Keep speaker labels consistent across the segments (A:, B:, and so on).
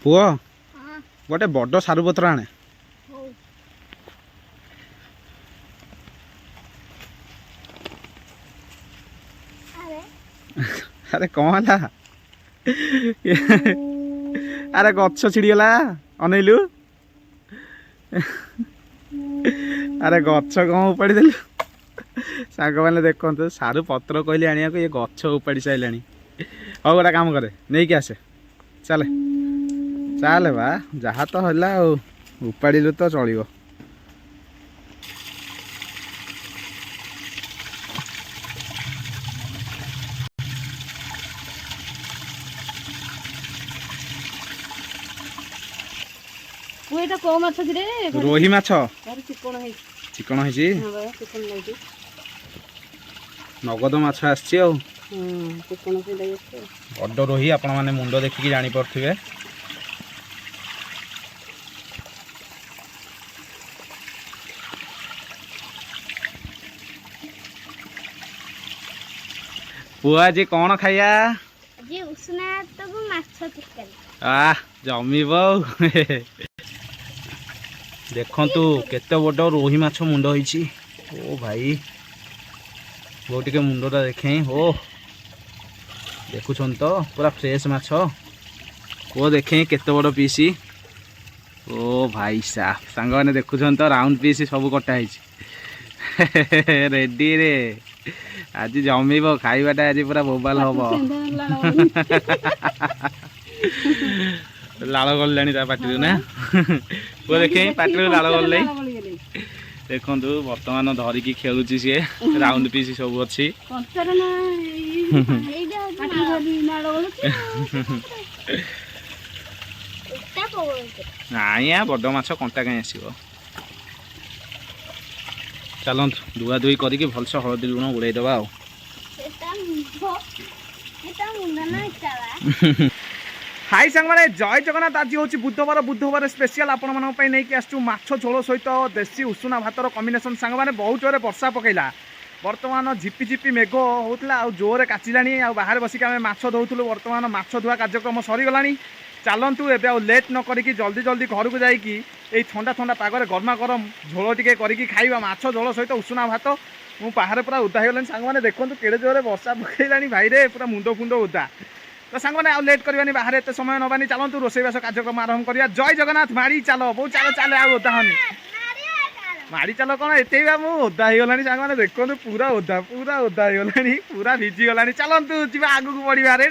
A: पुओ गोटे बड़ सारू पत्र आने अरे कौन है अरे गछ छिड़गला अनैलु अरे गछ कौन उपाड़ी देलु सांग मैंने देखते सारू पत्र कहली आने को ये गछ उपाड़ी सारे हौ गोटे काम करे नहीं कि आसे चले चले बा जहाँ तो है उपाड़ू तो चलो रोही माछ चिकन है नगद माछ आसची बड़ रोही आपण मैंने मुंड देखिकी जानी पारे पुआ जी कौन खाइया जमीब देखु केते बड़ रोही माछ मुंड होइछि ओ भाई वो टिके मुंडटा देखे हो देखुन तो पूरा फ्रेश माछ वो देखे केते बड़ पीसी ओ भाई साहब सांग मैंने देखुन तो राउंड पीस सब कटा रेडी रे आज जमीब खाइबाटा आज पूरा बोबाल हम लाल गलानी पाटी ना वो देखे पाटी लाल गल देखु बर्तमान धरिकी खेलुची सी राउंड पीस सब अच्छी ना बड़ माछ कंटा कहीं आसो चलत धुआ धुई करके भलसे हलदी लुण उड़ेदबा हाय सांग माने जय जगन्नाथ आज हूँ बुधवार स्पेशल आपण नहीं आसचु माछ झोल सहित देसी उषुना भातर कॉम्बिनेशन सांग माने बहुत जोरे वर्षा पकेला बर्तमान झिपी झिपी मेघ होता आ जोरे काचिला बाहर बसिक आम माछ धोलु बर्तमान माछ धुआ कार्यक्रम सरीगला चलतु एवं लेट न करी जल्दी जल्दी घर को जाकि ठंडा ठंडा पागरे गरमा गरम झोल टिके करिकी खाइबा माछ झोल सहित उषुना भात मु बाहर पूरा उदा हो सांग मैंने देखो केड़े जोरे वर्षा पकईलानी भाई रे पूरा मुंड फुंड उदा तो सांग मैंने आउ लेट करवानी बाहर एत समय नबानी चलतु रोषेईबास कार्यक्रम आरंभ करिया जय जगन्नाथ माड़ी चल बहु चल चल आ उदा हनी माड़ी चल कौन एत उदा होगलानी सांग मैंने देखो पूरा उदा होगलानी पूरा भिजी गलानी चलतु जी आगू को बढ़िया रे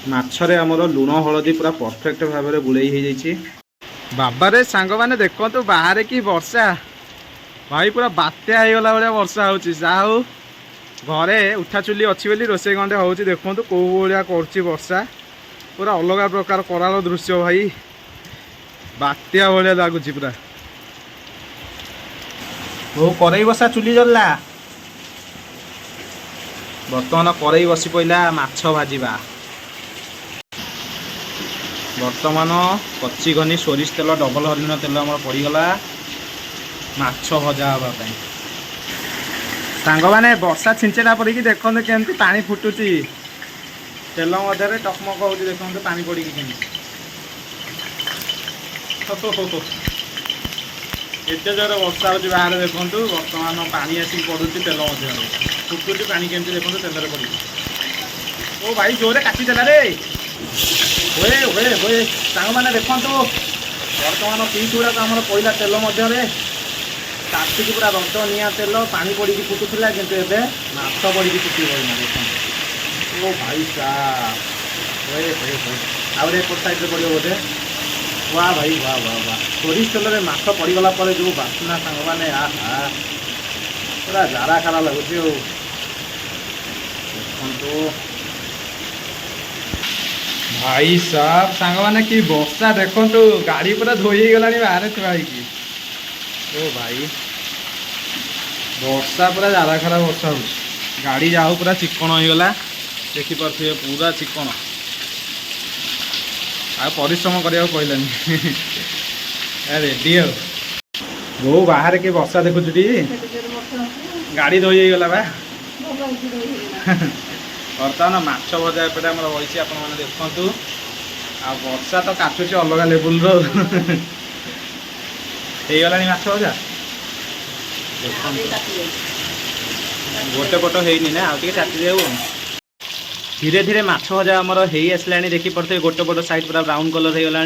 A: माछरे आमर लुण हलदी पूरा परफेक्ट भाव में बुड़े हो बाबारे सांग मैंने देखो तो बाहर की वर्षा भाई पूरा बात्या होगला भाया वर्षा हो घरे उठा चुली अच्छी बोली रोसे गंडे हो देखो कौ भाया कर वर्षा पूरा अलग प्रकार कराल दृश्य भाई बात्या भाया लगुच पूरा वो करई बसा चुली जल्ला बर्तमान करई बसी पड़ा माछ भाजवा बर्तमान कच्ची घनी सोरिष तेल डबल हरिण तेल आम पड़गला माछ भजा हाँपाई सांग मैंने वर्षा छिंचेटा पड़ी देखते केमती पानी फुटुची तेल मध्य टकमक हो देखते पानी पड़ी एते जोर वर्षा हो बाहर देखु बर्तमान पानी आसिक पड़ुची तेल मध्य फुटुची पानी केमती देखते तेल पड़ी ओ भाई जोरे काटिदेला रे ओए ओए ओए सांग मैंने देखु बर्तमान पीस गुड़ाक आम पड़ा तेल मध्य तातिक पूरा रद निआ तेल पानी पड़ी फुटुला किंतु एबे माछ पड़ी फुटी पड़ना देखो ओ भाई साहब ओए ओए ओए आउरे एपट साइड पड़ो बोधे वाह भाई वाह वाह वाह सोरिष तेल में माछ पड़गला जो बास्ना सांग मैंने आहा पूरा जारा खारा लगुच देखो भाई साहब सांग मैंने कि वर्षा देखु गाड़ी पूरा धोई गला बाहर थी ओ भाई वर्षा पूरा ज़्यादा खराब वर्षा हो गाड़ी जाओ पूरा चिकन होगला देखिपे पूरा चिकन आ परिश्रम करने कहलानी रेडी वो बाहर के बर्षा देखुच गाड़ी धोईगला बा बर्तमान माछ भजा एपटे आम रही आप देखु आ वर्षा तो काटुची अलग लेवल रोगला माछ भजा गोटे पट होनी ना आगे चाटी देव धीरे धीरे माछ भजा आमर हो आसला देखिपे गोटे पट साइड पूरा ब्राउन कलर हो गला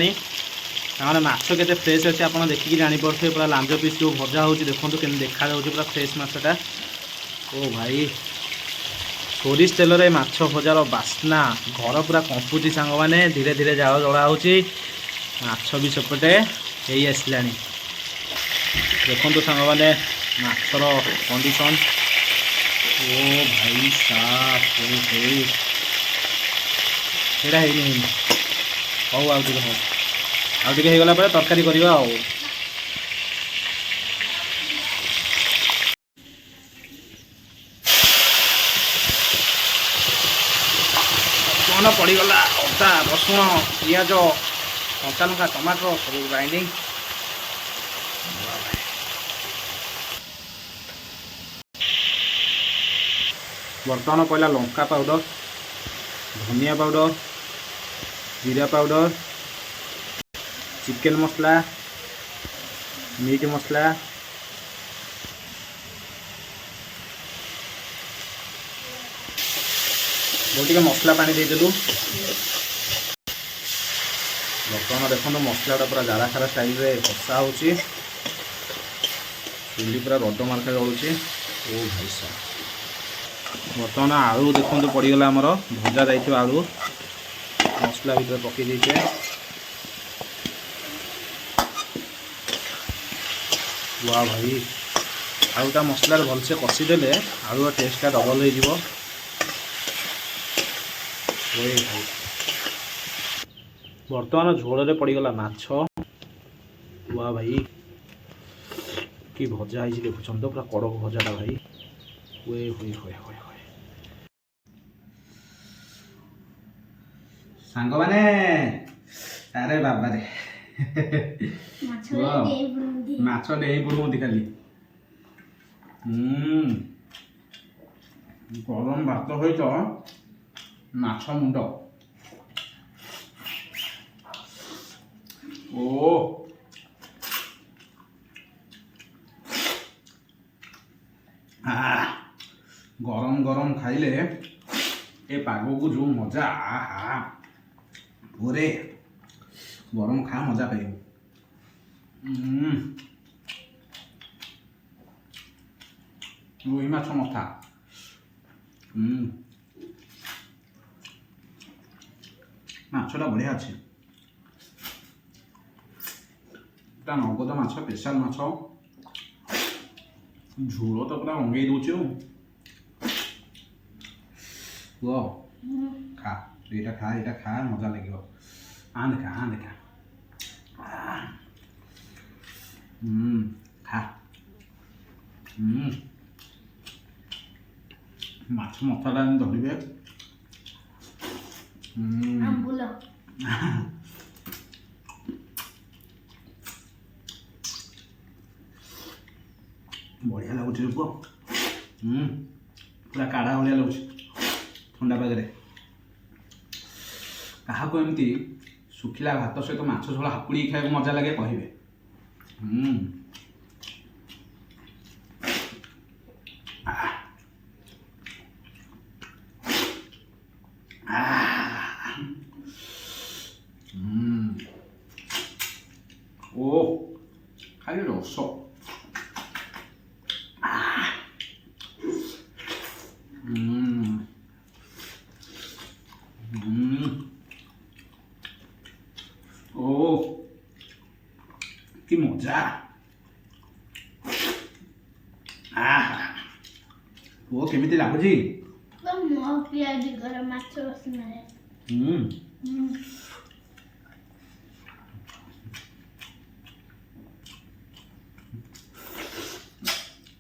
A: तार माछ के फ्रेश अच्छे आप देखिए जापे पूरा लांज पीस जो भजा हो देखो के देखा पूरा फ्रेश माछटा ओ भाई सोरिष तेल माछ भजार बास्ना घर पूरा कंपुची सांग मैंने धीरे धीरे जाल जला हो माछ भी सेपटे हो आसला देखो सांग मैंने माछर कंडीशन ओ भाई साफ ସେଇଟା ହେଇନି ହଉ ଆଉ ଟିକେ ହେଇଗଲା ପରେ ତରକାରୀ କରିବା ଆଉ କଣ ପଡ଼ିଗଲା ଅଦା ରସୁଣ ପିଆଜ କଞ୍ଚା ଲଙ୍କା ଟମାଟୋ ସବୁ ଗ୍ରାଇଣ୍ଡିଙ୍ଗ बर्तमान पहला लंका पाउडर धनिया पाउडर जीरा पाउडर चिकेन मसला मीट मसला बहुत मसला पानी देदेलु बर्तमान देखो मसलाटा पूरा जारा खारा स्टाइल रे कषा हो चुली पूरा रड मार्का जलुची ओ भाई साहब बर्तमान आलू देखो पड़गला आमर भजा जाइए आलू मसला भर पकई देचे वाह भाई आलूटा मसलार भलसे कषिदेले आलूर टेस्टा डबल हो बर्तमान झोल पड़गला माछ वाह भाई कि भजा है देखुं तो पूरा कड़क भजाटा भाई हुए हुए हुए हुए सांग माने अरे बाबा रे माछ डेई पड़ुंदी खाली गरम भात सहित माछ मुंड ओ गरम गरम खाइले ए पाग को जो मजा आहा पूरे गरम खा मजा पाइब रुई माछ मथा माछटा बढ़िया अच्छे नगद माछ स्पेशल माछ झोल तो पूरा अंगे दूचे खा ये खा मजा लगे हाँ देखा खा माछ मथाटा धरवे बढ़िया लगुच पुआ पूरा काढ़ा भाया लगुच ठंडा पागे क्या एमती सुखिला भात सहित माछ झोल हापुड़ी खाया मजा लगे कहे ओ खाली रस ओ कि मजा वो केमिति लागुची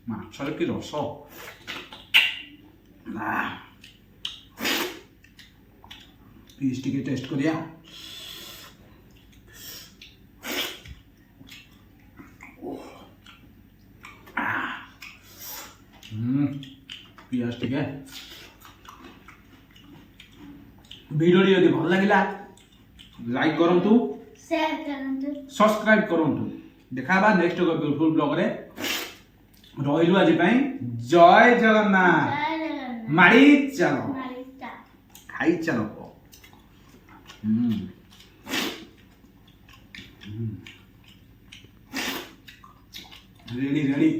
A: माछर कि रस
B: ପିସ୍ ଟିକେ ଟେଷ୍ଟ କରିବା। ପିଆଜ ଟିକେ। ଭିଡ଼ିଓଟି ଯଦି ଭଲ ଲାଗିଲା ଲାଇକ୍ କରନ୍ତୁ,
C: शेयर करंतु
B: सब्सक्राइब करंतु। देखा नेक्स्ट ब्यूटीफुल ब्लॉग रे रहिलु आज पई। जय जगन्नाथ।
C: जय जगन्नाथ
B: मारी चलो
C: मारिता
B: खाई चलो। Ready ready.